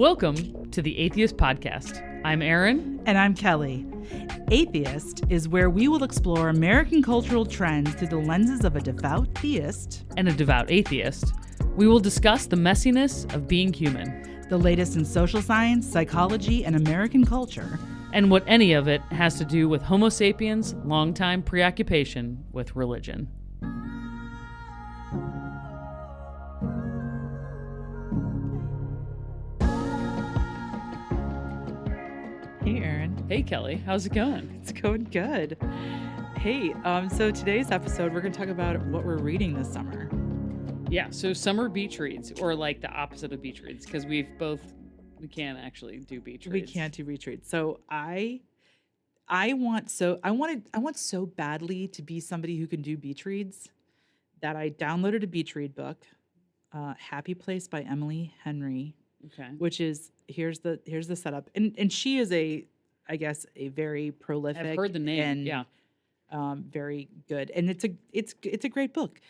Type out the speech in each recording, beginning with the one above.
Welcome to the Atheist Podcast. I'm Erin. And I'm Kelley. Atheist is where we will explore American cultural trends through the lenses of a devout theist and a devout atheist. We will discuss the messiness of being human, the latest in social science, psychology, and American culture, and what any of it has to do with Homo sapiens' longtime preoccupation with religion. Hey, Erin. Hey, Kelley. How's it going? It's going good. Hey, so today's episode, we're going to talk about what we're reading this summer. Yeah, so summer beach reads, or like the opposite of beach reads, because we can't actually do beach reads. We can't do beach reads. So I want so badly to be somebody who can do beach reads that I downloaded a beach read book, Happy Place by Emily Henry. Okay. Which is here's the setup, and she is a very prolific. I've heard the name. And, yeah. Very good, and it's a great book.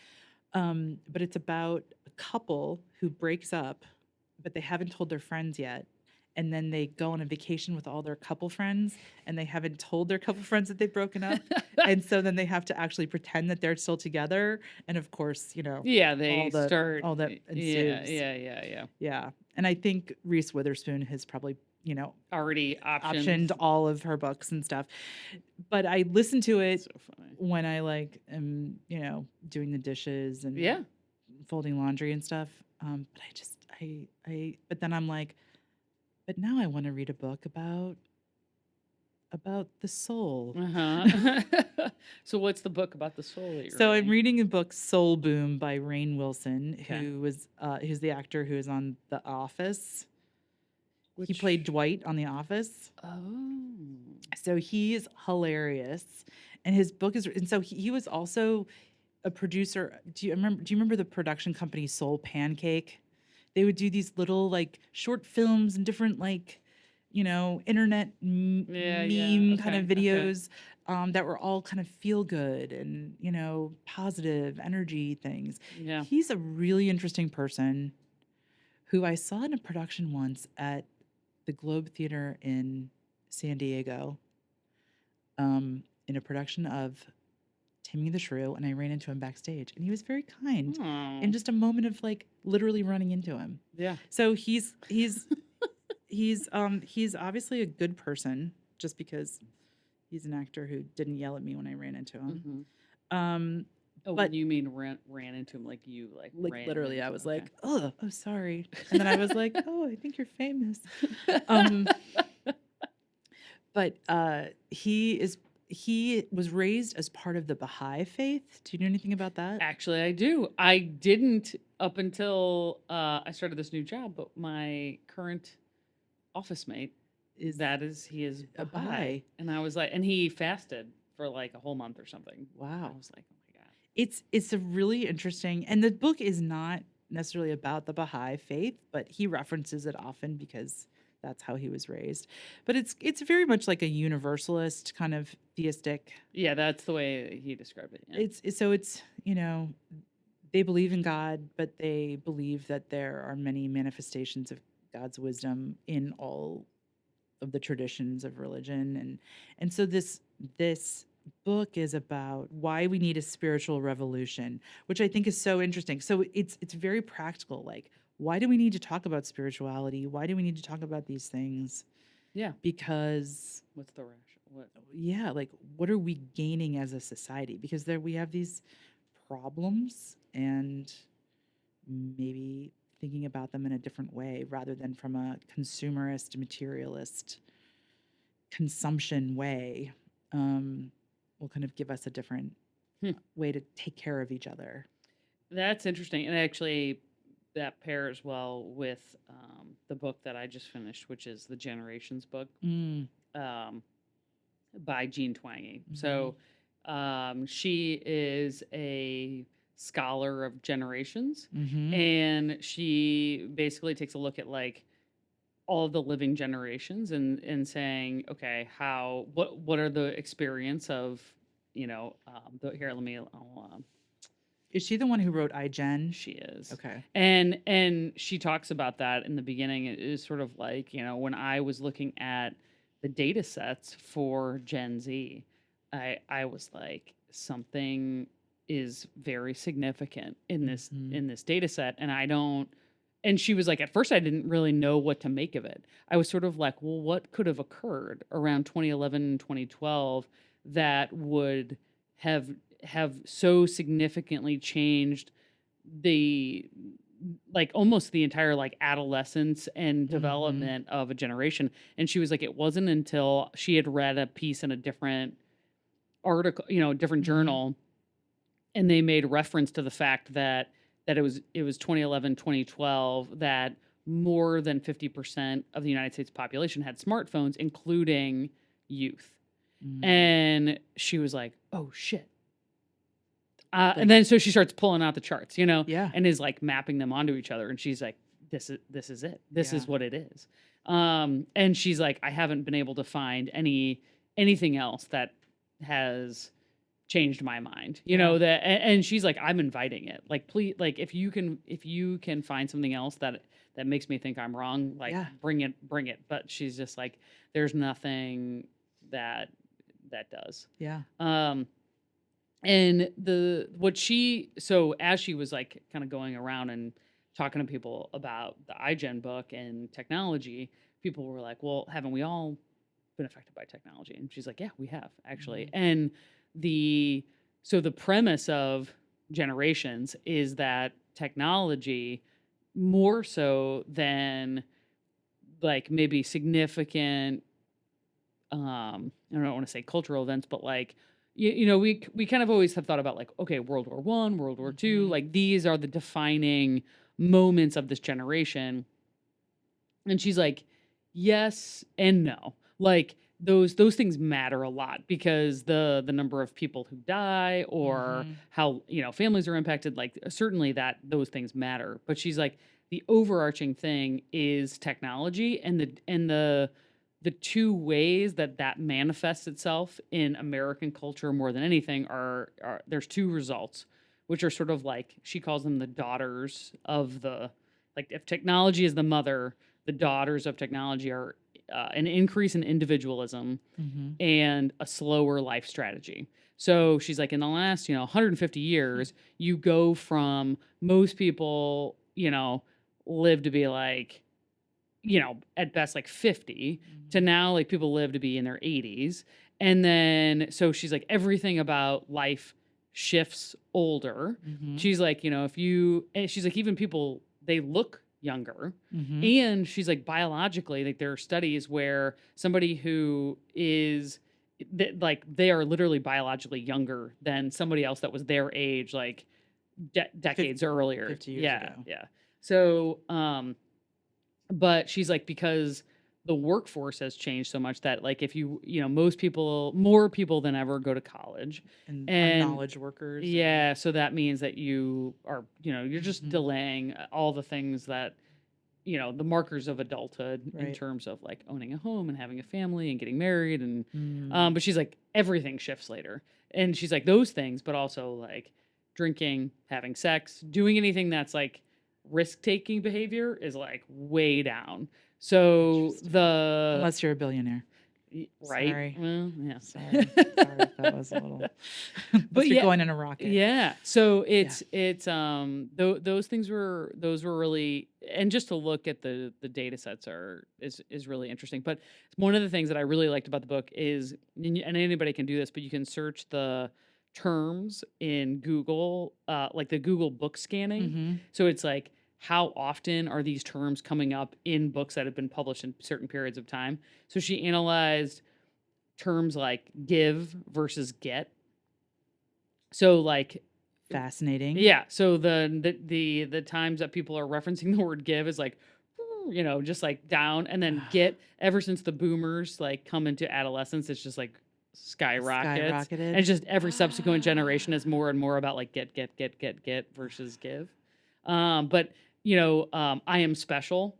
But it's about a couple who breaks up, but they haven't told their friends yet. And then they go on a vacation with all their couple friends, and they haven't told their couple friends that they've broken up. And so then they have to actually pretend that they're still together. And of course, they start all that ensues. Yeah. And I think Reese Witherspoon has probably, already optioned all of her books and stuff. But I listen to it so funny. when I am, doing the dishes and folding laundry and stuff. But then I'm like, but now I want to read a book about the soul. Uh-huh. So what's the book about the soul that you're So reading? I'm reading a book, Soul Boom by Rainn Wilson, Okay. who's the actor who is on The Office. He played Dwight on The Office. Oh. So he is hilarious, and his book is. And so he was also a producer. Do you remember the production company Soul Pancake? They would do these little short films and different internet meme kind of videos that were all kind of feel good and positive energy things. Yeah. He's a really interesting person who I saw in a production once at the Globe Theater in San Diego, in a production of Taming the Shrew, and I ran into him backstage, and he was very kind. Oh. In just a moment of literally running into him. Yeah. So he's obviously a good person, just because he's an actor who didn't yell at me when I ran into him. Mm-hmm. But when you mean ran into him, like you ran literally, into I him, was okay. oh, sorry, and then I was like, oh, I think you're famous. But he was raised as part of the Baha'i faith. Do you know anything about that? Actually, I do. I didn't up until I started this new job, but my current office mate he is a Baha'i. Baha'i. And I was like, and he fasted for a whole month or something. Wow. I was like, oh my God. It's a really interesting, and the book is not necessarily about the Baha'i faith, but he references it often because that's how he was raised. But it's very much like a universalist kind of theistic. Yeah, that's the way he described it. Yeah. It's they believe in God, but they believe that there are many manifestations of God's wisdom in all of the traditions of religion, and so this book is about why we need a spiritual revolution, which I think is so interesting. So it's very practical. Why do we need to talk about spirituality? Why do we need to talk about these things? Yeah. Because What's the rationale? What? Yeah, what are we gaining as a society? Because we have these problems, and maybe thinking about them in a different way rather than from a consumerist, materialist consumption way will kind of give us a different way to take care of each other. That's interesting. And actually, that pairs well with the book that I just finished, which is the Generations book by Jean Twenge. Mm-hmm. So she is a scholar of generations, and she basically takes a look at all of the living generations and saying, okay, what are the experience of, here, I'll Is she the one who wrote iGen? She is. Okay. And she talks about that in the beginning. It is sort of like, when I was looking at the data sets for Gen Z, I was like, something is very significant in this data set, and she was like, at first I didn't really know what to make of it. I was sort of like, well, what could have occurred around 2011, 2012 that would have so significantly changed the almost the entire adolescence and development of a generation. And she was like, it wasn't until she had read a piece in a different article, different journal, and they made reference to the fact that it was 2011, 2012 that more than 50% of the United States population had smartphones, including youth. And she was like, oh shit. And then so she starts pulling out the charts, and is like mapping them onto each other. And she's like, this is it. This is what it is. And she's like, I haven't been able to find anything else that has changed my mind, and she's like, I'm inviting it. Like, please, like, if you can find something else that makes me think I'm wrong, like, bring it. But she's just like, there's nothing that does. Yeah. And so as she was like kind of going around and talking to people about the iGen book and technology, people were like, well, haven't we all been affected by technology? And she's like, yeah, we have actually. And the premise of Generations is that technology, more so than like maybe significant, I don't want to say cultural events, but like, we kind of always have thought about like, okay, World War I, World War II, like these are the defining moments of this generation. And she's like, yes and no. Like those things matter a lot because the number of people who die or how, families are impacted, like certainly those things matter. But she's like, the overarching thing is technology, and the two ways that manifests itself in American culture more than anything are there's two results, which are sort of like, she calls them the daughters of like if technology is the mother, the daughters of technology are an increase in individualism and a slower life strategy. So she's like, in the last, 150 years, you go from most people, live to be like, at best like 50 to now like people live to be in their 80s. And then, so she's like, everything about life shifts older. She's like, she's like, even people, they look younger. And she's like, biologically, like there are studies where somebody who is like, they are literally biologically younger than somebody else that was their age, like decades earlier. 50 years ago. Yeah. So, but she's like, because the workforce has changed so much that like if more people than ever go to college and are knowledge workers. Yeah, so that means that you are, you're just delaying all the things that, the markers of adulthood in terms of like owning a home and having a family and getting married and but she's like, everything shifts later. And she's like, those things, but also like drinking, having sex, doing anything that's like risk-taking behavior is like way down. So unless you're a billionaire, right? Sorry. Well, yeah. Sorry if that was a little. But you're going in a rocket. Yeah. So it's those things were really, and just to look at the data sets is really interesting. But one of the things that I really liked about the book is, and anybody can do this, but you can search the terms in Google, like the Google book scanning. So it's like, how often are these terms coming up in books that have been published in certain periods of time? So she analyzed terms like give versus get. So like, fascinating. Yeah. So the times that people are referencing the word give is like, just like down, and then get, ever since the boomers like come into adolescence, it's just like skyrocketed. And just every subsequent generation is more and more about like get versus give. But I am special,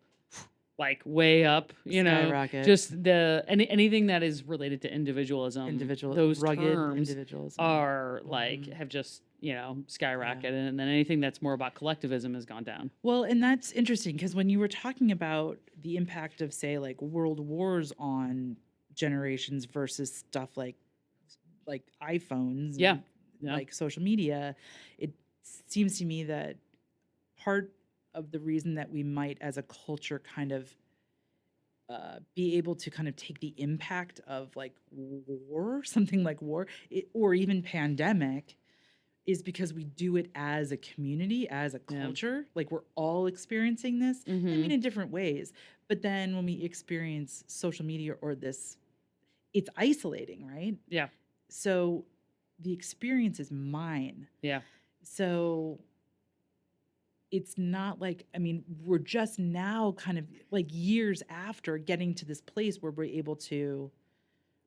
like way up, Skyrocket. just anything that is related to individualism, those Rugged terms individualism. are like have just, skyrocketed. And then anything that's more about collectivism has gone down. Well, and that's interesting because when you were talking about the impact of, say, like world wars on generations versus stuff like iPhones, Yeah. and, like social media, it seems to me that part of the reason that we might, as a culture, kind of be able to kind of take the impact of like war, something like war, or even pandemic, is because we do it as a community, as a culture. Like we're all experiencing this. I mean, in different ways. But then when we experience social media or this, it's isolating, right? Yeah. So the experience is mine. Yeah. So it's not like, I mean, we're just now kind of like years after getting to this place where we're able to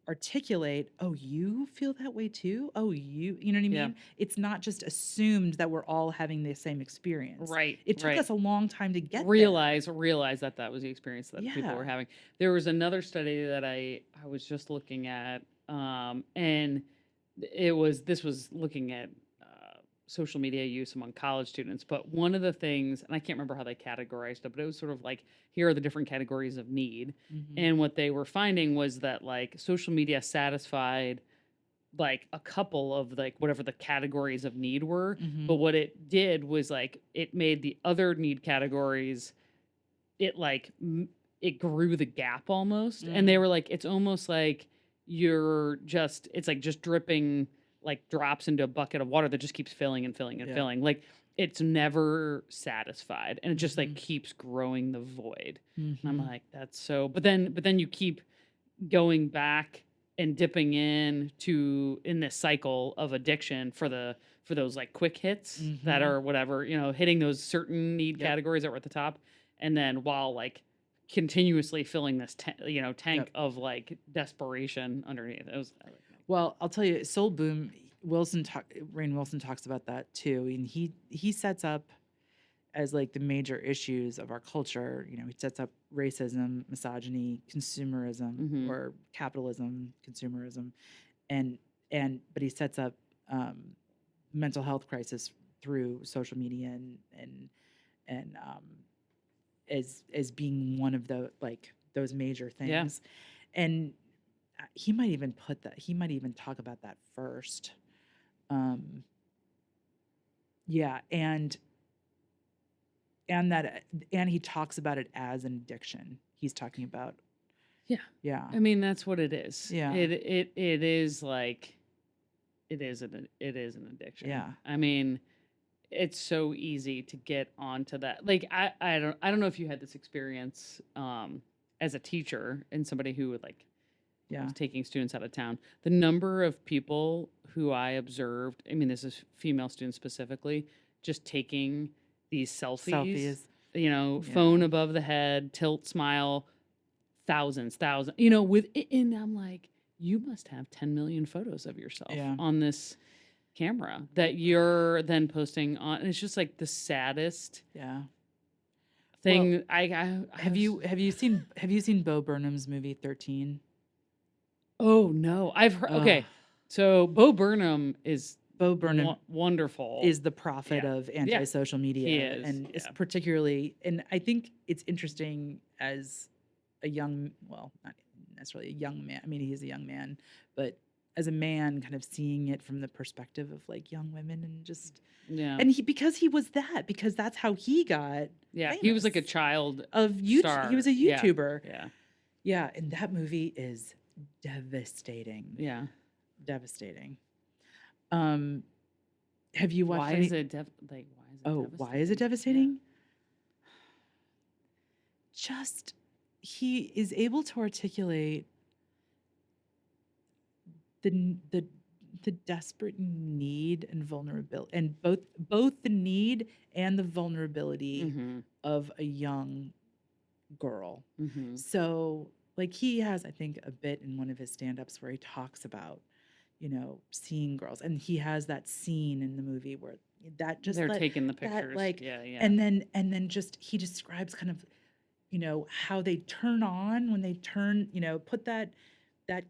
articulate, oh, you feel that way too? Oh, you know what I mean? Yeah. It's not just assumed that we're all having the same experience. Right. It took us a long time to get realize that that was the experience that people Yeah. were having. There was another study that I was just looking at, and this was looking at social media use among college students. But one of the things, and I can't remember how they categorized it, but it was sort of like, here are the different categories of need. And what they were finding was that like social media satisfied like a couple of like whatever the categories of need were. But what it did was like it made the other need categories, it like it grew the gap almost. And they were like, it's almost like it's like just dripping like drops into a bucket of water that just keeps filling and filling and filling. Like it's never satisfied, and it just like keeps growing the void. And I'm like, that's so. But then you keep going back and dipping in this cycle of addiction for those like quick hits that are whatever, hitting those certain need categories that were at the top, and then while like continuously filling this tank of like desperation underneath. It was. Well, I'll tell you, Soul Boom, Rainn Wilson talks about that too, and he sets up as like the major issues of our culture. He sets up racism, misogyny, consumerism, or capitalism, consumerism, but he sets up mental health crisis through social media and as being one of the like those major things, and he might even talk about that first. And he talks about it as an addiction. He's talking about I mean, that's what it is. It is like it is an addiction. I mean, it's so easy to get onto that. Like I don't know if you had this experience as a teacher and somebody who would like was taking students out of town. The number of people who I observed, I mean, this is female students specifically, just taking these selfies. Phone above the head, tilt smile, thousands, and I'm like, you must have 10 million photos of yourself on this camera that you're then posting on. And it's just like the saddest thing. Well, have you seen Bo Burnham's movie 13? Oh no, I've heard. Okay, so Bo Burnham wonderful, is the prophet of anti-social media. He is, and it's particularly, and I think it's interesting as a young, well, not necessarily a young man. I mean, he's a young man, but as a man, kind of seeing it from the perspective of like young women and just and because that's how he got. Yeah, he was like a child of YouTube. He was a YouTuber. Yeah, and that movie is devastating. Devastating. Have you watched? Why is it why is it devastating? Just he is able to articulate the desperate need and vulnerability, and both the need and the vulnerability of a young girl. So like he has, I think, a bit in one of his stand-ups where he talks about, seeing girls, and he has that scene in the movie where that just they're taking the pictures, and then just he describes kind of, how they turn on when they turn, put that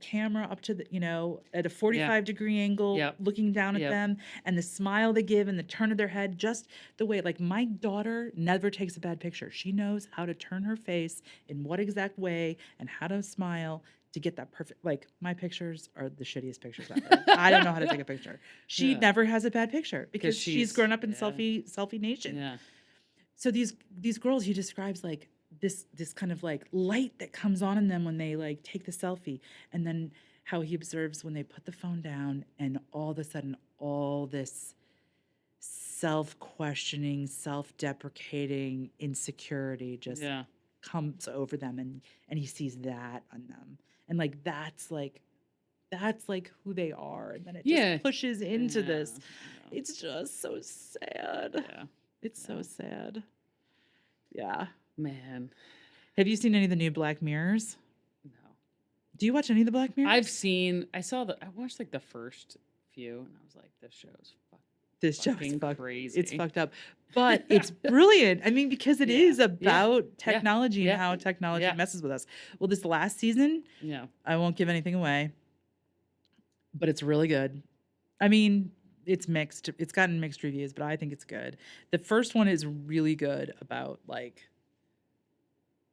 camera up to the, at a Yeah. 45-degree angle, Yep. looking down at Yep. them, and the smile they give and the turn of their head, just the way, like, my daughter never takes a bad picture. She knows how to turn her face in what exact way and how to smile to get that perfect. Like, my pictures are the shittiest pictures ever. I don't know how to take a picture. She Yeah. never has a bad picture because she's she's grown up in yeah. selfie nation. Yeah. So these girls, he describes like this kind of like light that comes on in them when they like take the selfie, and then how he observes when they put the phone down, and all of a sudden all this self-questioning, self-deprecating insecurity just Yeah. comes over them, and he sees that on them, and like that's like who they are, and then it Yeah. just pushes into this. Yeah. It's just so sad. Yeah. It's so sad. Yeah. Man. Have you seen any of the new Black Mirrors? No. Do you watch any of the Black Mirrors? I watched like the first few, and I was like, this show's This show's fucking crazy. It's fucked up, but it's brilliant. I mean, because it is about technology and how technology messes with us. Well, this last season, I won't give anything away, but it's really good. I mean, it's mixed. It's gotten mixed reviews, but I think it's good. The first one is really good about like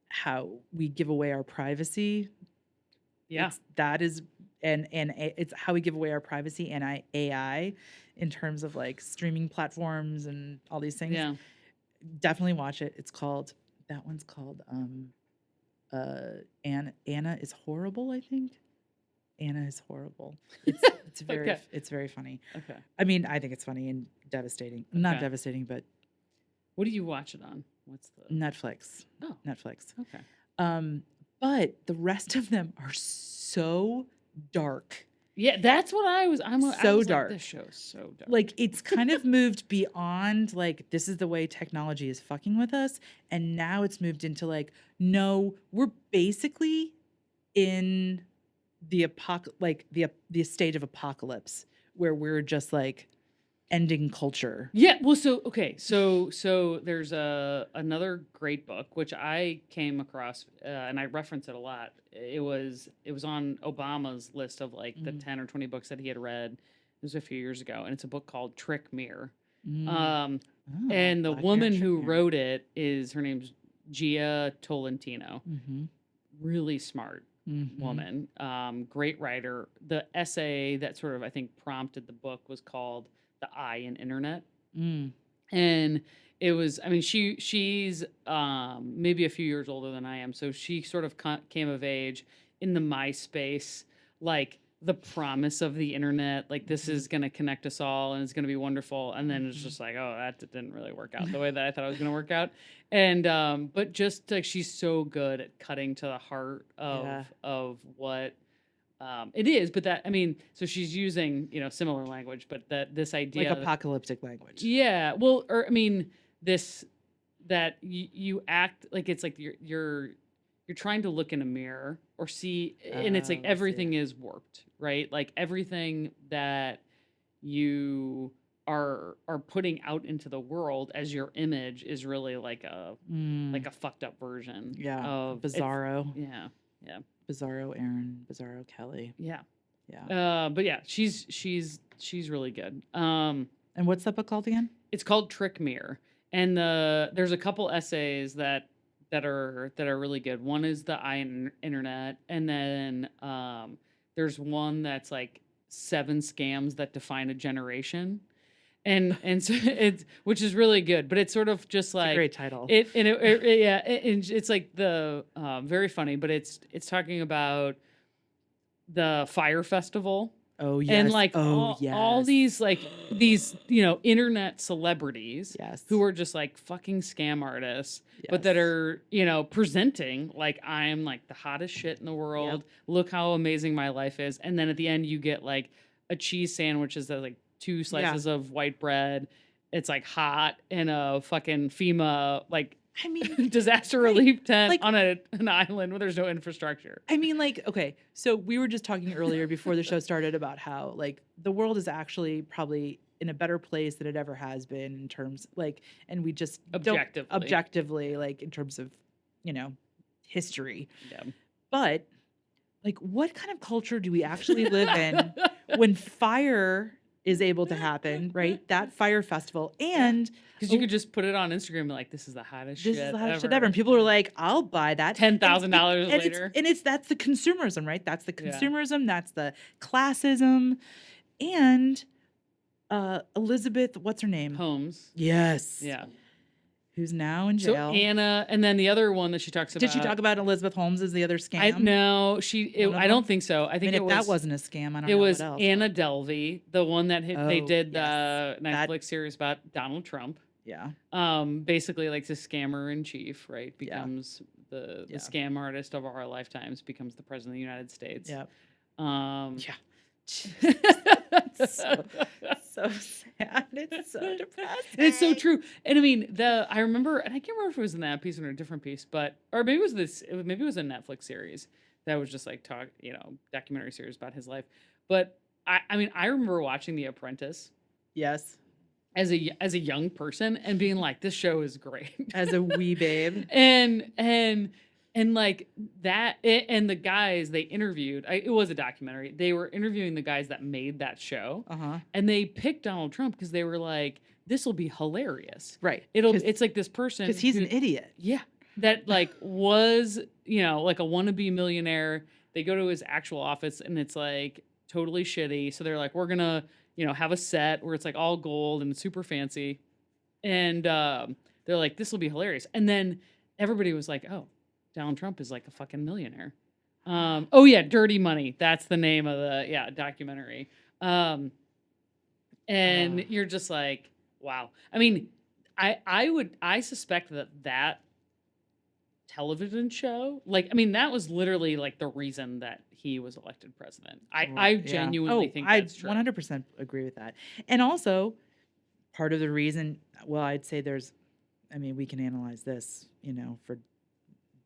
how we give away our privacy. Yeah. It's how we give away our privacy and AI in terms of like streaming platforms and all these things. Yeah. Definitely watch it. That one's called Anna is Horrible, I think. Anna is Horrible. It's very Okay. It's very funny. Okay. I mean, I think it's funny and devastating. Not devastating, but what do you watch it on? What's the Netflix. Oh. Netflix. Okay. But the rest of them are so dark. Yeah, that's what I was So dark. Like, this show's so dark. Like, it's kind of moved beyond like this is the way technology is fucking with us, and now it's moved into like, no, we're basically in the the state of apocalypse where we're just like ending culture. Yeah, well, so there's another great book which I came across, and I reference it a lot. It was on Obama's list of like the 10 or 20 books that he had read. It was a few years ago, and it's a book called Trick Mirror. And the woman who wrote it her name's Gia Tolentino. Really smart woman, great writer. The essay that sort of I think prompted the book was called "The I in Internet," and it was. I mean, she's maybe a few years older than I am, so she sort of came of age in the MySpace, like the promise of the internet, like this is going to connect us all and it's going to be wonderful, and then it's just like, oh, that didn't really work out the way that I thought it was going to work out. And but just like she's so good at cutting to the heart of what it is. But that, I mean, so she's using similar language, but this idea like apocalyptic language. Yeah, well, or I mean this that you act like it's like you're trying to look in a mirror or see, and it's like everything is warped, right? Like everything that you are putting out into the world as your image is really like a fucked up version. Yeah, of Bizarro. Yeah. Bizarro Erin, Bizarro Kelley. Yeah. Yeah. But yeah, she's really good. And what's that book called again? It's called Trick Mirror, and there's a couple essays that are really good. One is the I in Internet, and then there's one that's like 7 scams that define a generation, and so it's, which is really good. But it's sort of just like a great title. It's like the very funny, but it's talking about the Fire Festival. Oh yes. And like all these like these internet celebrities who are just like fucking scam artists, but that are presenting like I'm like the hottest shit in the world. Look how amazing my life is. And then at the end you get like a cheese sandwich is like 2 slices of white bread. It's like hot in a fucking FEMA like disaster relief tent on an island where there's no infrastructure. I mean, like, okay, so we were just talking earlier before the show started about how like the world is actually probably in a better place than it ever has been in terms like, and we just objectively like in terms of history. Yeah. But like, what kind of culture do we actually live in when fire is able to happen, right? That fire festival. And because you could just put it on Instagram and be like, this is the hottest this shit is the hottest shit ever. ever. And people are like, I'll buy that. $10,000 And later. that's the consumerism, right? That's the Yeah. consumerism. That's the classism. And Elizabeth, what's her name? Holmes. Yes. Yeah. Who's now in So jail. Anna, and then the other one that she talks about. Did she talk about Elizabeth Holmes as the other scam? No, One of I don't them? think so. I I think mean, it if was that wasn't a scam, I don't it know was what else. Anna Delvey, the one that they Oh, did yes. the Netflix series about Donald Trump. Yeah. Basically like the scammer in chief, right? Yeah. Becomes the Yeah. scam artist of our lifetimes, becomes the president of the United States. Yeah. Yeah. So sad. It's so depressing. It's so true. And I mean, I remember, and I can't remember if it was in that piece or in a different piece, or maybe it was maybe it was a Netflix series that was just like documentary series about his life. But I mean, I remember watching The Apprentice. Yes. As a young person and being like, this show is great. As a wee babe. And like that, and the guys they interviewed, it was a documentary. They were interviewing the guys that made that show, and they picked Donald Trump because they were like, "This will be hilarious." Right. It's like this person because he's an idiot. Yeah, that like was like a wannabe millionaire. They go to his actual office and it's like totally shitty. So they're like, "We're gonna have a set where it's like all gold and super fancy," and they're like, "This will be hilarious." And then everybody was like, "Oh, Donald Trump is like a fucking millionaire." Oh yeah, Dirty Money. That's the name of the documentary. And you're just like, wow. I mean, I suspect that television show, like, I mean, that was literally like the reason that he was elected president. I genuinely think that's true. I 100% agree with that. And also, part of the reason, well, I'd say we can analyze this, for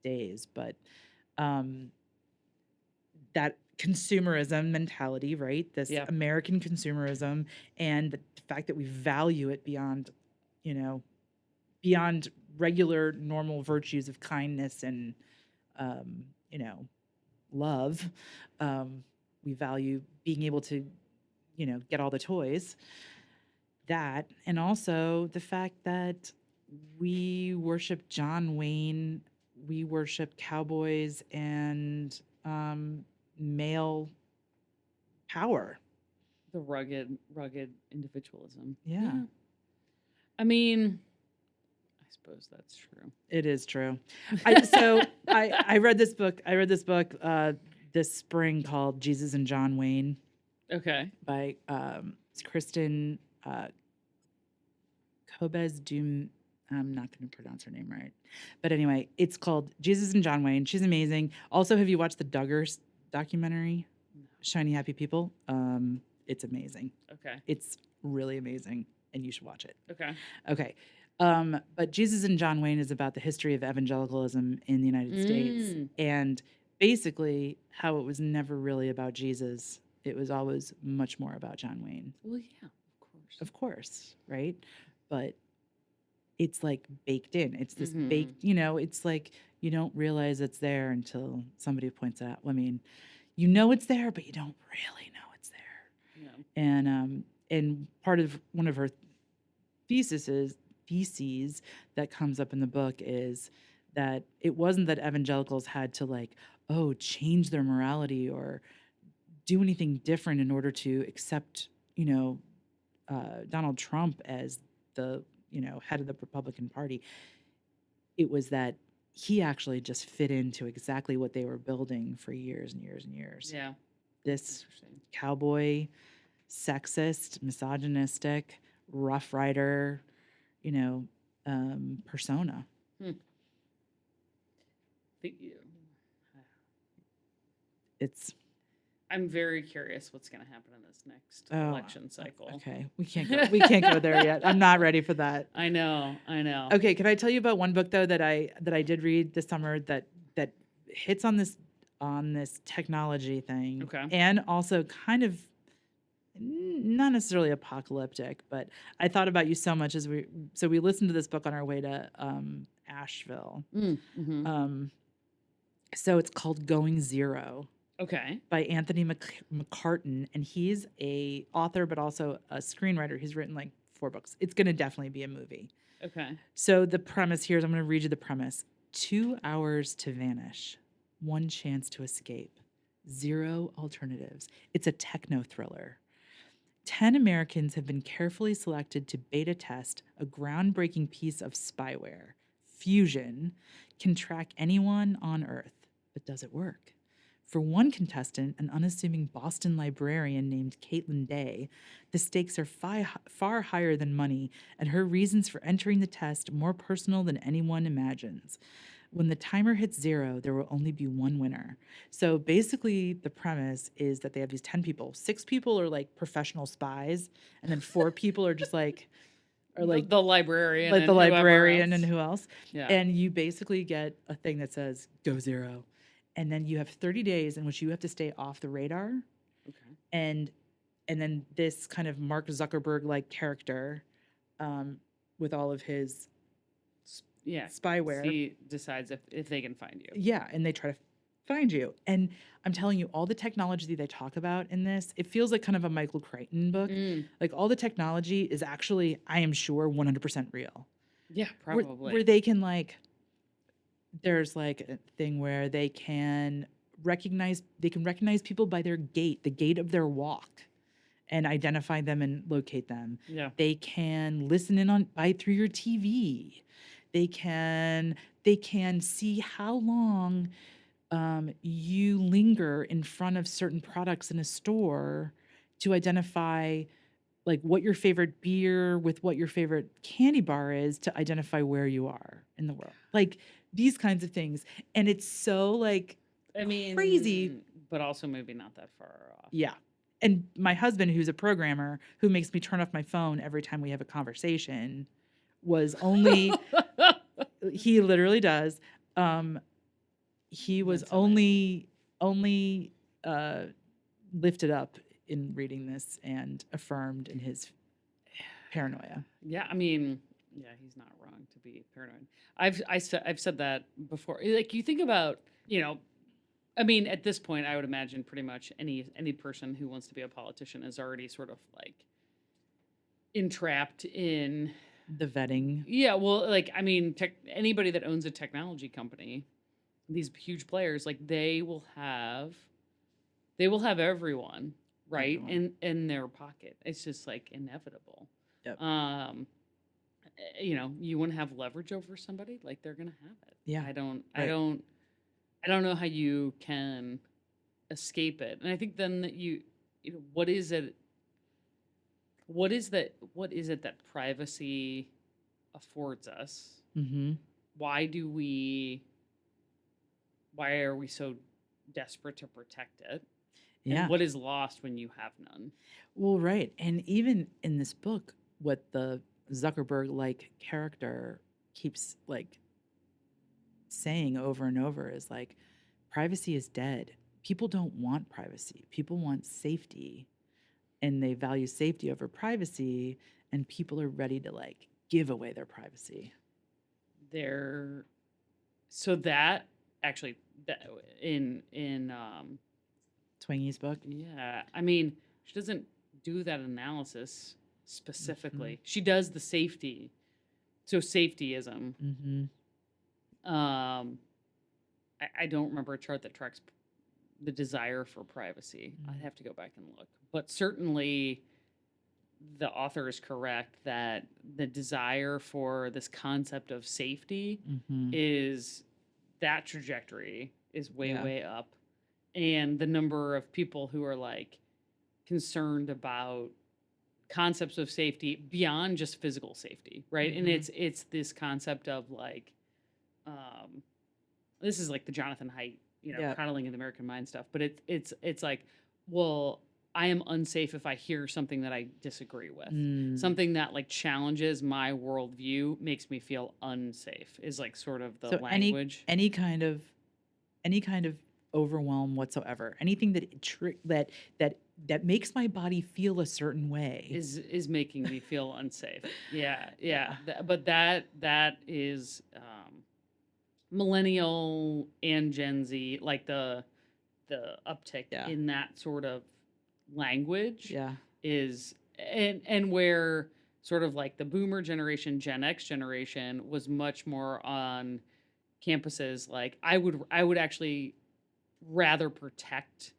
days, but that consumerism mentality, right? This American consumerism, and the fact that we value it beyond regular normal virtues of kindness and love. We value being able to get all the toys. That, and also the fact that we worship John Wayne, we worship cowboys and male power. The rugged individualism. Yeah. I mean, I suppose that's true. It is true. I read this book. This spring called Jesus and John Wayne. Okay. By Kristen Kobes Doom. I'm not going to pronounce her name right. But anyway, it's called Jesus and John Wayne. She's amazing. Also, have you watched the Duggars documentary? No. Shiny Happy People? It's amazing. Okay. It's really amazing, and you should watch it. Okay. But Jesus and John Wayne is about the history of evangelicalism in the United States, and basically how it was never really about Jesus. It was always much more about John Wayne. Well, yeah, of course, right? But it's like baked in. It's this baked, it's like you don't realize it's there until somebody points it out. I mean, it's there, but you don't really know it's there. Yeah. And part of one of her theses that comes up in the book is that it wasn't that evangelicals had to change their morality or do anything different in order to accept, Donald Trump as the head of the Republican Party. It was that he actually just fit into exactly what they were building for years and years and years. Yeah. This cowboy, sexist, misogynistic, Rough Rider, persona. I'm very curious what's going to happen in this next election cycle. Okay, we can't go there yet. I'm not ready for that. I know. Okay, can I tell you about one book though that I did read this summer that hits on this technology thing? Okay. And also kind of not necessarily apocalyptic, but I thought about you so much as we listened to this book on our way to Asheville. Mm-hmm. So it's called Going Zero Okay. by Anthony McCartan, and he's a author but also a screenwriter. He's written like 4 books. It's going to definitely be a movie. Okay. So the premise here is, I'm going to read you the premise. 2 hours to vanish, 1 chance to escape, 0 alternatives. It's a techno thriller. 10 Americans have been carefully selected to beta test a groundbreaking piece of spyware. Fusion can track anyone on Earth. But does it work? For one contestant, an unassuming Boston librarian named Caitlin Day, the stakes are far higher than money, and her reasons for entering the test more personal than anyone imagines. When the timer hits 0, there will only be 1 winner. So basically, the premise is that they have these 10 people. 6 people are like professional spies, and then 4 people are just like, The librarian, like and the whoever librarian else. and who else. Yeah. And you basically get a thing that says go 0. And then you have 30 days in which you have to stay off the radar. Okay. And then this kind of Mark Zuckerberg like character, with all of his spyware, he decides if they can find you. Yeah, and they try to find you. And I'm telling you, all the technology they talk about in this, it feels like kind of a Michael Crichton book. Like all the technology is actually, I am sure, 100% real. Yeah, probably. Where they can like, there's like a thing where they can recognize people by their gait, the gait of their walk, and identify them and locate them. Yeah. They can listen in through your TV. They can see how long you linger in front of certain products in a store to identify like what your favorite beer with what your favorite candy bar is, to identify where you are in the world. Like these kinds of things. And it's so like, I mean, crazy, but also maybe not that far off. Yeah. And my husband, who's a programmer, who makes me turn off my phone every time we have a conversation, was only he literally does. He was That's only lifted up in reading this and affirmed in his paranoia. Yeah, I mean, yeah, he's not wrong to be paranoid. I've said that before. Like you think about, I mean, at this point, I would imagine pretty much any person who wants to be a politician is already sort of like entrapped in the vetting. Yeah, well, like I mean, anybody that owns a technology company, these huge players, like they will have everyone right in their pocket. It's just like inevitable. Yep. You want to have leverage over somebody, like they're gonna have it. Yeah. I don't know how you can escape it. And I think then that what is it that privacy affords us? Mm-hmm. Why are we so desperate to protect it? Yeah. And what is lost when you have none? Well, right. And even in this book, what the Zuckerberg-like character keeps like saying over and over is like, privacy is dead. People don't want privacy. People want safety, and they value safety over privacy, and people are ready to like give away their privacy. So that actually in Twingy's book. Yeah, I mean, she doesn't do that analysis specifically. Mm-hmm. She does the safety, so safetyism. Mm-hmm. I don't remember a chart that tracks the desire for privacy. Mm-hmm. I'd have to go back and look, but certainly the author is correct that the desire for this concept of safety is that trajectory is way up. And the number of people who are like concerned about concepts of safety beyond just physical safety, right? Mm-hmm. And it's this concept of like, this is like the Jonathan Haidt, coddling in the American Mind stuff. But it's like, well, I am unsafe if I hear something that I disagree with. Something that like challenges my worldview makes me feel unsafe. Is like sort of the language. Any kind of overwhelm whatsoever, anything that makes my body feel a certain way is making me feel unsafe. Yeah. But that is millennial and Gen Z, like the uptick Yeah. in that sort of language Yeah. is, and where sort of like the boomer generation, Gen X generation was much more on campuses. Like I would actually rather protect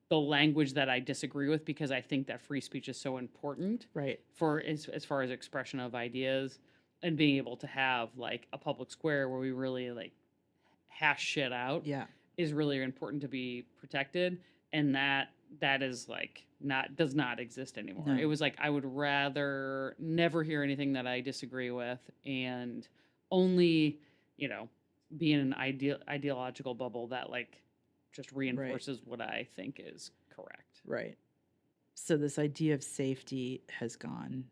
the language that I disagree with, because I think that free speech is so important Right. for as far as expression of ideas, and being able to have like a public square where we really like hash shit out Yeah. is really important to be protected. And that is like does not exist anymore. No. It was like I would rather never hear anything that I disagree with, and only, be in an ideological bubble that like just reinforces what I think is correct. Right. So this idea of safety has gone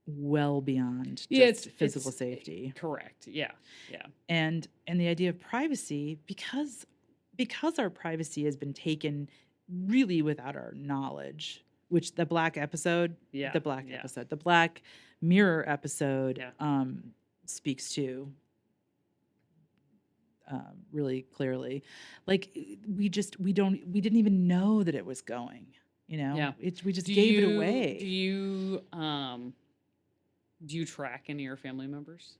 well beyond just physical safety. Correct. Yeah. Yeah. And the idea of privacy, because our privacy has been taken really without our knowledge, which the Black Mirror episode speaks to really clearly. Like we didn't even know that it was going, Yeah. we just gave it away. Do you track any of your family members?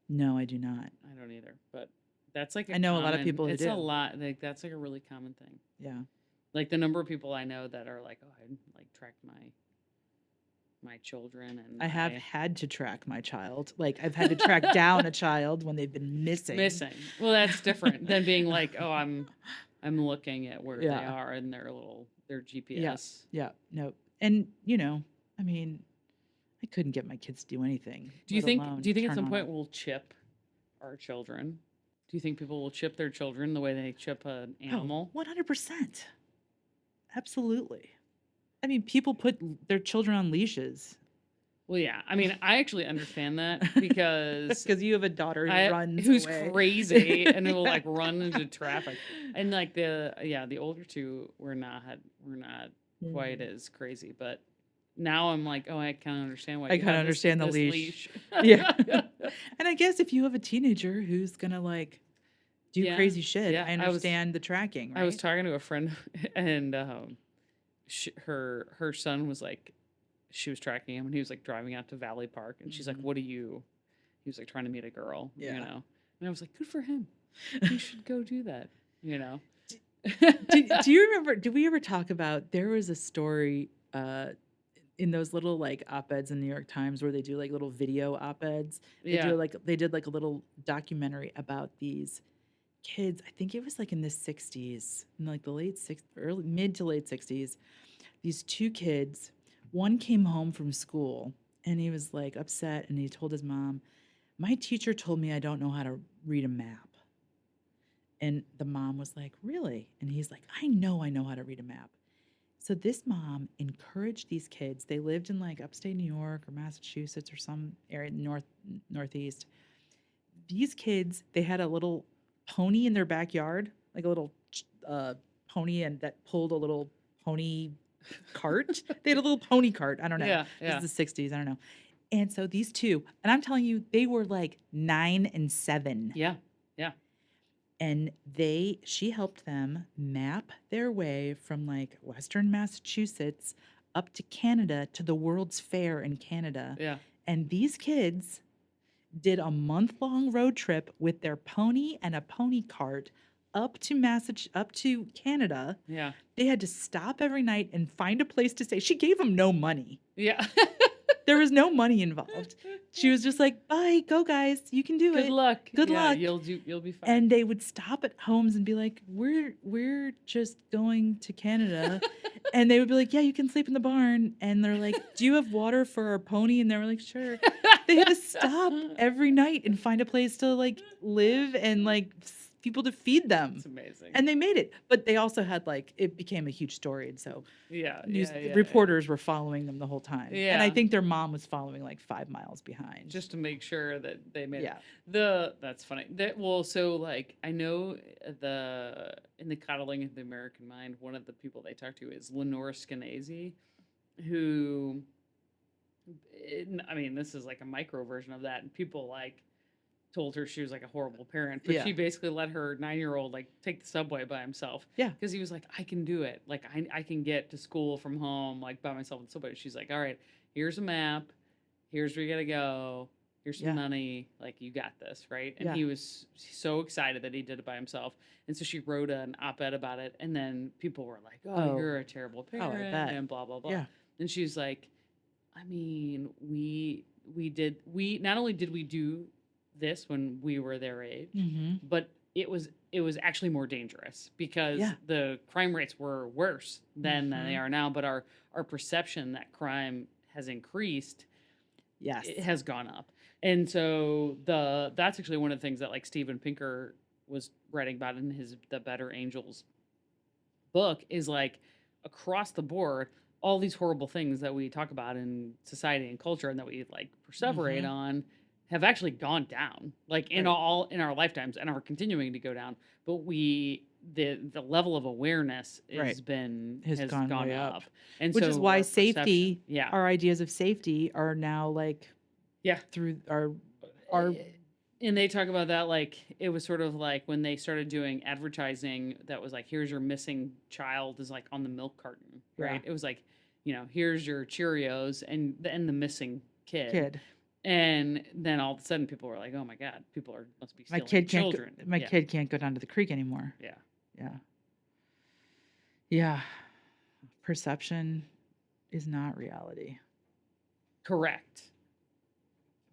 No, I do not. I don't either, but that's like I know a lot of people who it's do. a lot, like that's like a really common thing. Yeah. Like the number of people I know that are like, oh, I like tracked my children, and I have had to track my child. Like I've had to track down a child when they've been missing. Well, that's different than being like, oh, I'm looking at where they are and their GPS. Yeah. No. And I mean, I couldn't get my kids to do anything. Do you think at some point we'll chip our children? Do you think people will chip their children the way they chip an animal? 100%. Absolutely. I mean, people put their children on leashes. Well, yeah. I mean, I actually understand that because you have a daughter who's crazy and who will like run into traffic. And like the older two were not quite as crazy, but now I'm like, oh, I kind of understand why. I kind of understand the leash. Yeah. And I guess if you have a teenager who's gonna like do crazy shit, I understand the tracking. Right? I was talking to a friend, and her son was like, she was tracking him, and he was like driving out to Valley Park, and she's like, "What do you?" He was like trying to meet a girl, And I was like, "Good for him. You should go do that." Do you remember? Did we ever talk about? There was a story in those little like op-eds in the New York Times where they do like little video op-eds. They did like a little documentary about these kids. I think it was like in the 60s, in like the mid to late 60s. These two kids, one came home from school and he was like upset, and he told his mom, "My teacher told me I don't know how to read a map." And the mom was like, "Really?" And he's like, I know how to read a map." So this mom encouraged these kids. They lived in like upstate New York or Massachusetts or some area northeast. These kids, they had a little pony in their backyard, like a little pony, and that pulled a little pony cart. They had a little pony cart. I don't know. Yeah. This is the 60s. I don't know. And so these two, and I'm telling you, they were like 9 and 7. Yeah. And she helped them map their way from like Western Massachusetts up to Canada, to the World's Fair in Canada. Yeah. And these kids did a month-long road trip with their pony and a pony cart up to Canada. Yeah. They had to stop every night and find a place to stay. She gave them no money. Yeah. There was no money involved. She was just like, "Bye, go guys, you can do it. Good luck. Good luck. You'll be fine." And they would stop at homes and be like, "We're just going to Canada," and they would be like, "Yeah, you can sleep in the barn." And they're like, "Do you have water for our pony?" And they were like, "Sure." They had to stop every night and find a place to like live and like people to feed them. It's amazing. And they made it, but they also had like, it became a huge story, and so reporters were following them the whole time. Yeah. And I think their mom was following like 5 miles behind, just to make sure that they made Yeah. it. That's funny. So like I know in the Coddling of the American Mind, one of the people they talk to is Lenore Skenazy, who, I mean, this is like a micro version of that, and people like told her she was like a horrible parent, but Yeah. she basically let her 9-year-old like take the subway by himself. Yeah. Because he was like, I can do it. Like I can get to school from home like by myself on the subway. She's like, all right, here's a map. Here's where you gotta go. Here's some Yeah. money. Like you got this, right? And Yeah. he was so excited that he did it by himself. And so she wrote an op-ed about it. And then people were like, oh, you're a terrible I parent bet. and blah, blah, blah. Yeah. And she was like, I mean, we not only did we do this when we were their age, but it was actually more dangerous because Yeah. the crime rates were worse then than they are now. But our perception that crime has increased, Yes. it has gone up. And so that's actually one of the things that like Steven Pinker was writing about in his The Better Angels book is like across the board, all these horrible things that we talk about in society and culture and that we like perseverate on have actually gone down like in our lifetimes and are continuing to go down. But the level of awareness has gone way up. And which so is why our safety, perception- our ideas of safety are now like through our and they talk about that like it was sort of like when they started doing advertising that was like here's your missing child is like on the milk carton, right? It was like, here's your Cheerios and the missing kid. And then all of a sudden people were like, oh my God, people must be stealing children. My kid can't go down to the creek anymore. Yeah. Perception is not reality. Correct.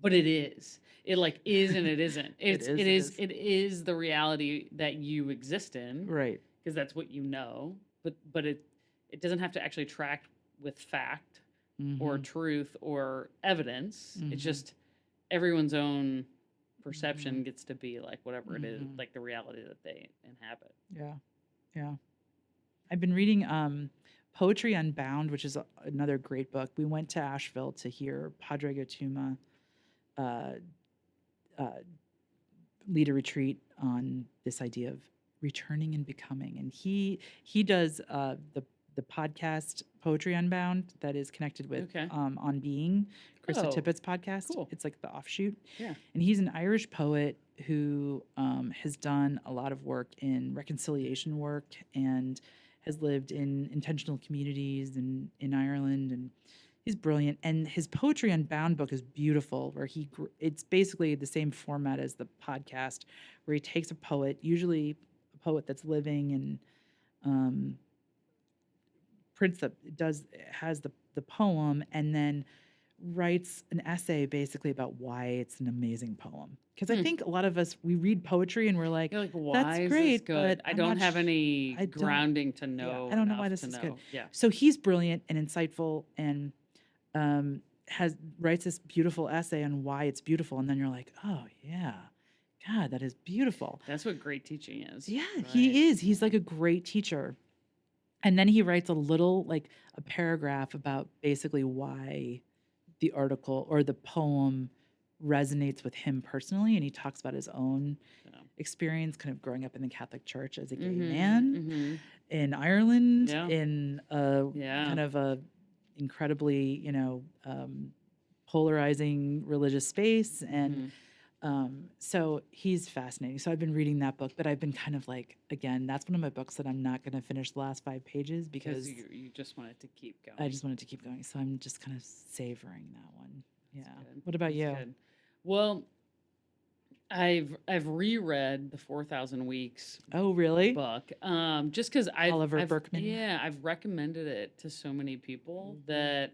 But it is. It like is and it isn't. It is the reality that you exist in. Right. Because that's what you know. But it doesn't have to actually track with fact or truth or evidence. It's just everyone's own perception gets to be like whatever it is, like the reality that they inhabit. Yeah. Yeah. I've been reading Poetry Unbound, which is another great book. We went to Asheville to hear Padre Gotuma lead a retreat on this idea of returning and becoming. And he does the podcast Poetry Unbound that is connected with On Being, Krista Tippett's podcast. Cool. It's like the offshoot. Yeah. And he's an Irish poet who has done a lot of work in reconciliation work and has lived in intentional communities in Ireland, and he's brilliant. And his Poetry Unbound book is beautiful, where it's basically the same format as the podcast, where he takes a poet, usually a poet that's living, and has the poem, and then writes an essay basically about why it's an amazing poem. Because I think a lot of us, we read poetry and we're like, You're like, why that's is great, this good? but I I'm don't not have any grounding to yeah, know. I don't know why enough this to is good. know. Yeah. So he's brilliant and insightful and writes this beautiful essay on why it's beautiful. And then you're like, oh yeah, God, that is beautiful. That's what great teaching is. Yeah, right? he is. He's like a great teacher. And then he writes a little, like a paragraph about basically why the article or the poem resonates with him personally. And he talks about his own experience kind of growing up in the Catholic Church as a gay man in Ireland, in a kind of a incredibly, polarizing religious space. And so he's fascinating. So I've been reading that book, but I've been kind of like, again, that's one of my books that I'm not going to finish the last 5 pages because you just want it to keep going. I just want it to keep going. So I'm just kind of savoring that one. That's Yeah. good. What about That's you? good. Well, I've reread the 4,000 Weeks Oh, really? book, just because Oliver Burkeman? Yeah, I've recommended it to so many people that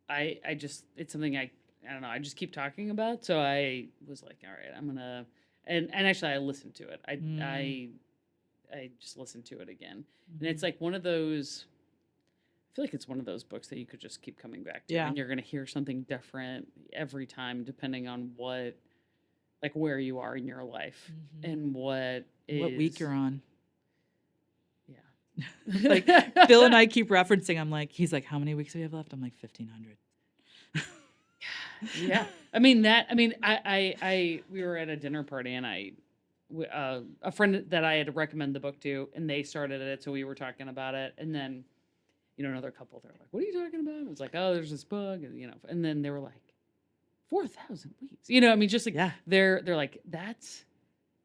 I just it's something I don't know. I just keep talking about. So I was like, all right, I'm gonna and actually I listened to it. I just listened to it again, and it's like one of those. I feel like it's one of those books that you could just keep coming back to, and you're gonna hear something different every time, depending on where you are in your life and what week you're on. Yeah. Like Bill and I keep referencing. He's like, how many weeks do we have left? I'm like 1,500. Yeah. We were at a dinner party and a friend that I had recommended the book to, and they started it. So we were talking about it. And then, another couple, they're like, what are you talking about? I was like, oh, there's this book, and then they were like, 4,000 weeks. You know, I mean, just like Yeah. they're like, that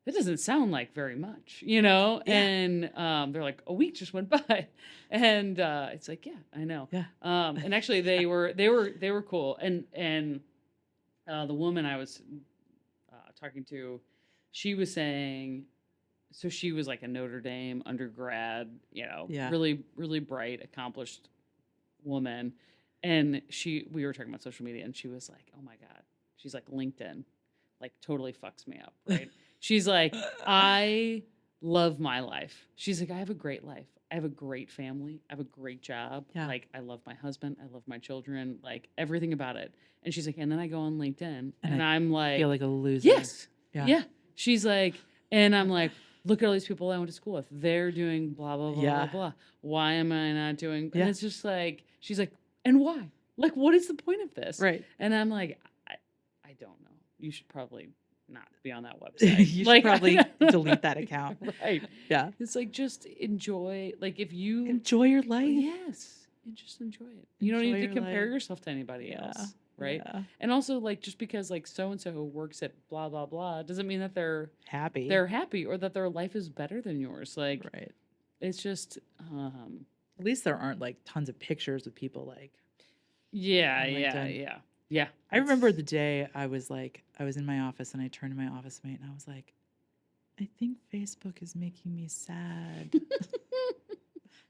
doesn't sound like very much, you know? Yeah. And they're like, a week just went by. And it's like, yeah, I know. Yeah. And actually they were cool. And the woman I was talking to, she was saying, so she was like a Notre Dame undergrad, you know, Yeah. really, really bright, accomplished woman. And we were talking about social media, and she was like, oh my God. She's like, LinkedIn, like, totally fucks me up, right? She's like, I love my life. She's like, I have a great life. I have a great family. I have a great job. Yeah. Like, I love my husband. I love my children, like, everything about it. And she's like, and then I go on LinkedIn, and I'm like, feel like a loser. yes. Yeah. Yeah. She's like, and I'm like, look at all these people I went to school with. They're doing blah, blah, blah, Yeah. blah, blah. Why am I not doing? Yeah. And it's just like, she's like, and why? Like, what is the point of this? Right. And I'm like, I don't know. You should probably not be on that website. You like, should probably delete that account. Right. Yeah. It's like, just enjoy. Like, if you Enjoy your life. yes, and just enjoy it. You don't Enjoy need to your compare life. yourself to anybody Yeah. else. Right. Yeah. And also, like, just because like so and so works at blah blah blah doesn't mean that they're Happy. happy or that their life is better than yours. Like, right. it's just At least there aren't like tons of pictures of people like. yeah, on yeah, LinkedIn. yeah, yeah. I remember the day I was in my office and I turned to my office mate and I was like, I think Facebook is making me sad.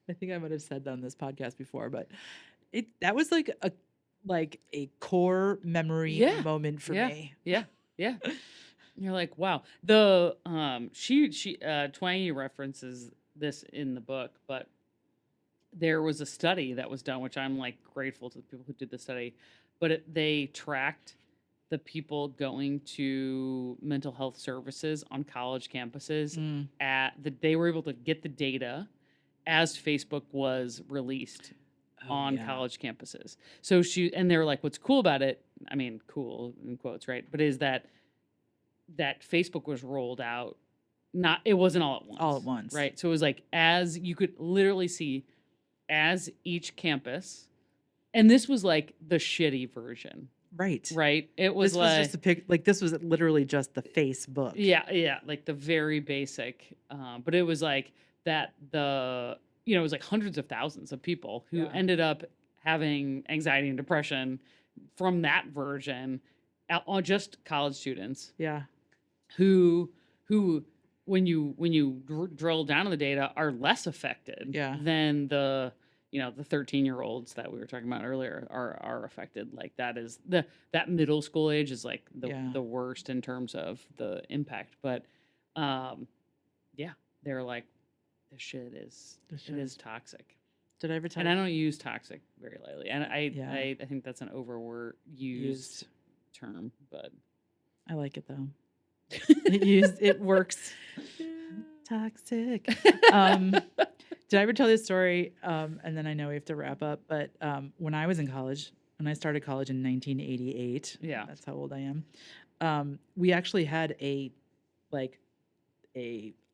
I think I might have said that on this podcast before, but that was like a core memory Yeah. moment for Yeah. me. Yeah, yeah. You're like, wow. The she Twangy references this in the book, but there was a study that was done, which I'm like grateful to the people who did the study, but they tracked the people going to mental health services on college campuses they were able to get the data as Facebook was released on college campuses. So and they were like, what's cool about it, I mean, cool in quotes, right? But is that Facebook was rolled out, it wasn't all at once. All at once. Right. So it was like, as you could literally see, as each campus, and this was like the shitty version. Right. Right. It was this like, was just this was literally just the Facebook. yeah, like the very basic. But it was like that it was like hundreds of thousands of people who ended up having anxiety and depression from that version, just college students. Yeah. Who when you drill down on the data are less affected than the 13-year-olds that we were talking about earlier are affected. Like, that is that middle school age is like the worst in terms of the impact. But they're like, this shit is toxic. Did I ever tell And I don't use toxic very lightly. And I think that's an used term, but I like it though. It works. Toxic. Did I ever tell this story? And then I know we have to wrap up. But when I was in college, when I started college in 1988, that's how old I am. We actually had a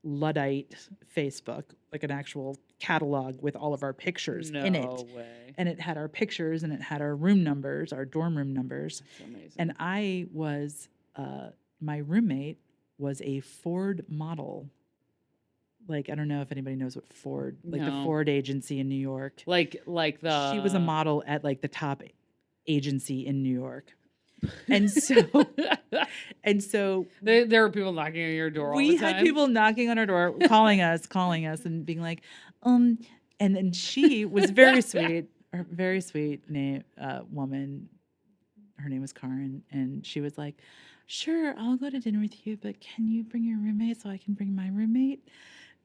Luddite Facebook, like an actual catalog with all of our pictures in it. No way. And it had our pictures and it had our room numbers, our dorm room numbers. That's amazing. And I was, my roommate was a Ford model. Like, I don't know if anybody knows what Ford, like the Ford agency in New York. Like she was a model at like the top agency in New York. And so there were people knocking on your door all the time. We had people knocking on our door, calling us and being like, and then she was very sweet woman. Her name was Karen, and she was like, sure, I'll go to dinner with you, but can you bring your roommate so I can bring my roommate?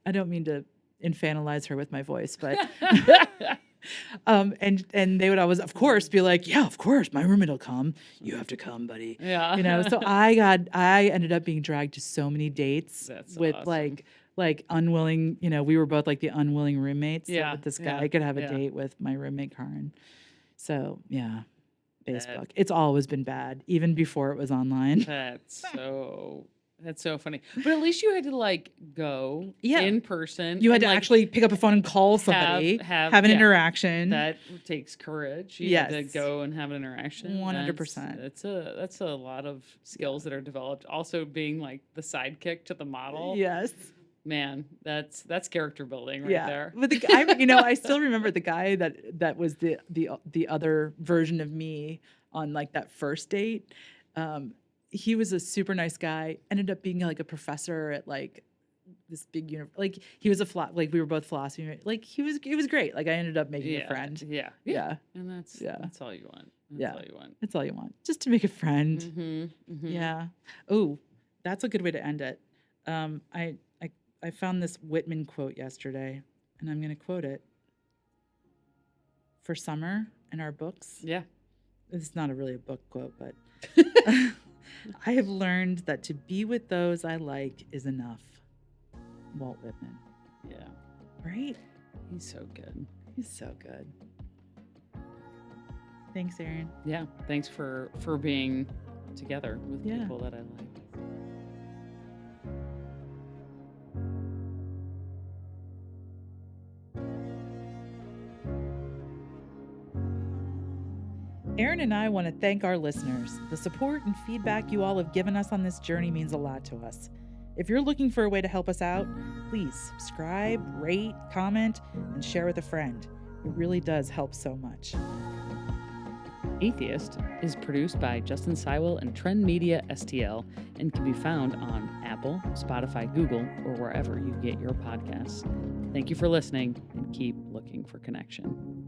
I don't mean to infantilize her with my voice, but and they would always, of course, be like, yeah, of course, my roommate will come. You have to come, buddy. Yeah. So I ended up being dragged to so many dates with awesome. like unwilling, we were both like the unwilling roommates. Yeah. So that this guy could have a date with my roommate Karen. So yeah. Facebook. It's always been bad, even before it was online. That's That's so funny. But at least you had to like go in person. You had and, to like, actually pick up a phone and call somebody, have an interaction. That takes courage. You had to go and have an interaction. 100%. That's a lot of skills that are developed. Also being like the sidekick to the model. Yes. Man, that's character building right there. But the guy, I still remember the guy that was the other version of me on like that first date. He was a super nice guy. Ended up being like a professor at like this big university. Like he was like we were both philosophy. Like he was great. Like I ended up making a friend. Yeah. And that's all you want. That's all you want. That's all you want. Just to make a friend. Mm-hmm. Yeah. Oh, that's a good way to end it. I found this Whitman quote yesterday, and I'm going to quote it. For summer in our books. Yeah. It's not really a book quote, but I have learned that to be with those I like is enough. Walt Whitman. Yeah. Right? He's so good. He's so good. Thanks, Erin. Yeah. Thanks for being together with people that I like. Erin and I want to thank our listeners. The support and feedback you all have given us on this journey means a lot to us. If you're looking for a way to help us out, please subscribe, rate, comment, and share with a friend. It really does help so much. Atheist is produced by Justin Seiwell and Trend Media STL and can be found on Apple, Spotify, Google, or wherever you get your podcasts. Thank you for listening and keep looking for connection.